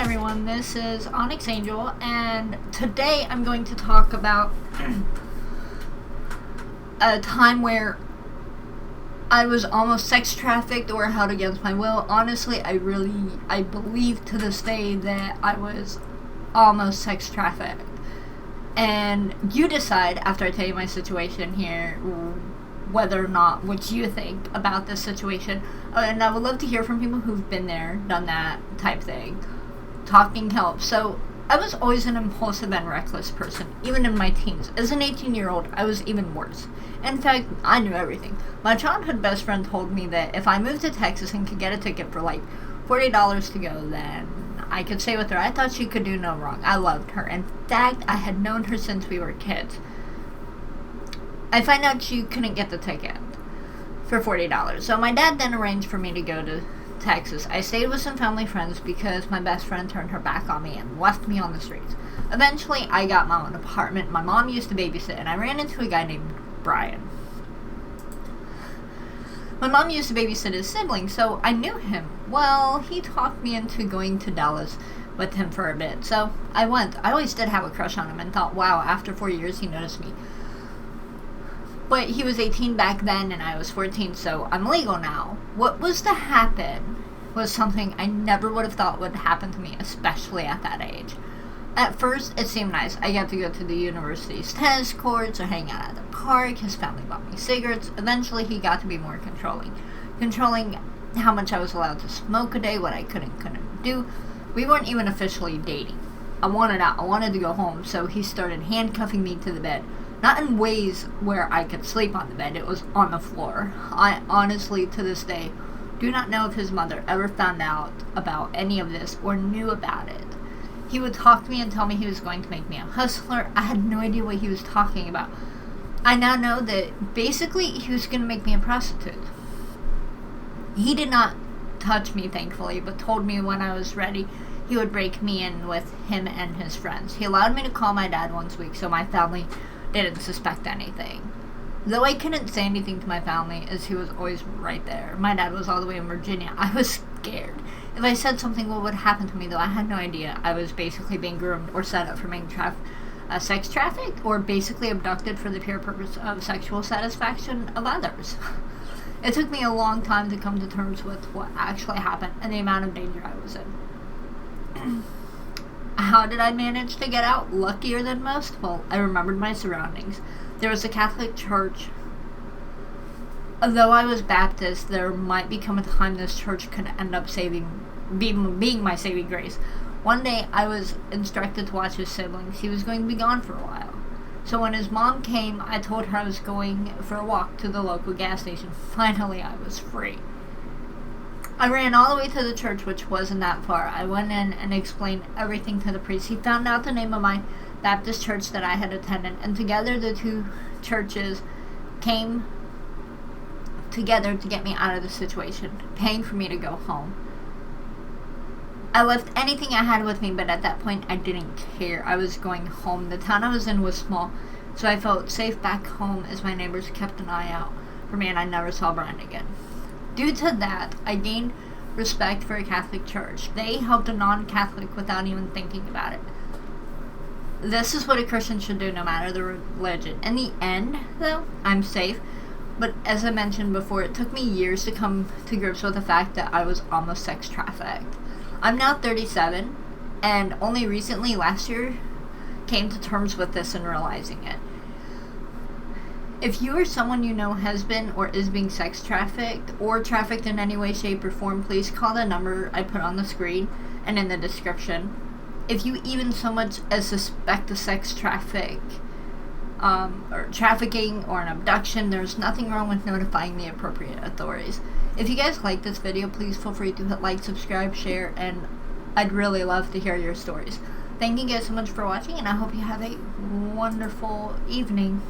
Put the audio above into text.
everyone, this is Onyxangel, and today I'm going to talk about a time where I was almost sex trafficked or held against my will. Honestly, I believe to this day that I was almost sex trafficked. And you decide, after I tell you my situation here, whether or not what you think about this situation. And I would love to hear from people who've been there, done that type thing. Talking helps. So I was always an impulsive and reckless person, even in my teens. As an 18-year-old, I was even worse. In fact, I knew everything. My childhood best friend told me that if I moved to Texas and could get a ticket for like $40 to go, then I could stay with her. I thought she could do no wrong. I loved her. In fact, I had known her since we were kids. I find out she couldn't get the ticket for $40. So my dad then arranged for me to go to Texas. I stayed with some family friends because my best friend turned her back on me and left me on the streets. Eventually, I got my own apartment. My mom used to babysit, and I ran into a guy named Brian. My mom used to babysit his siblings, so I knew him. Well, he talked me into going to Dallas with him for a bit, so I went. I always did have a crush on him and thought, wow, after 4 years he noticed me. But he was 18 back then and I was 14, so I'm legal now. What was to happen was something I never would have thought would happen to me, especially at that age. At first, it seemed nice. I got to go to the university's tennis courts or hang out at the park. His family bought me cigarettes. Eventually, he got to be more controlling. Controlling how much I was allowed to smoke a day, what I couldn't do. We weren't even officially dating. I wanted out. I wanted to go home, so he started handcuffing me to the bed. Not in ways where I could sleep on the bed. It was on the floor. I honestly, to this day, do not know if his mother ever found out about any of this or knew about it. He would talk to me and tell me he was going to make me a hustler. I had no idea what he was talking about. I now know that basically he was going to make me a prostitute. He did not touch me, thankfully, but told me when I was ready he would break me in with him and his friends. He allowed me to call my dad once a week so my family didn't suspect anything. Though I couldn't say anything to my family, as he was always right there. My dad was all the way in Virginia. I was scared. If I said something, what would happen to me, though? I had no idea. I was basically being groomed or set up for being sex trafficked or basically abducted for the pure purpose of sexual satisfaction of others. It took me a long time to come to terms with what actually happened and the amount of danger I was in. How did I manage to get out? Luckier than most? Well, I remembered my surroundings. There was a Catholic church. Though I was Baptist, there might become a time this church could end up being my saving grace. One day, I was instructed to watch his siblings. He was going to be gone for a while. So when his mom came, I told her I was going for a walk to the local gas station. Finally, I was free. I ran all the way to the church, which wasn't that far. I went in and explained everything to the priest. He found out the name of my Baptist church that I had attended, and together the two churches came together to get me out of the situation, paying for me to go home. I left anything I had with me, but at that point I didn't care. I was going home. The town I was in was small, so I felt safe back home as my neighbors kept an eye out for me and I never saw Brian again. Due to that, I gained respect for a Catholic church. They helped a non-Catholic without even thinking about it. This is what a Christian should do no matter the religion. In the end, though, I'm safe. But as I mentioned before, it took me years to come to grips with the fact that I was almost sex trafficked. I'm now 37, and only recently, last year, came to terms with this and realizing it. If you or someone you know has been or is being sex trafficked or trafficked in any way, shape, or form, please call the number I put on the screen and in the description. If you even so much as suspect a sex trafficking or an abduction, there's nothing wrong with notifying the appropriate authorities. If you guys like this video, please feel free to hit like, subscribe, share, and I'd really love to hear your stories. Thank you guys so much for watching, and I hope you have a wonderful evening.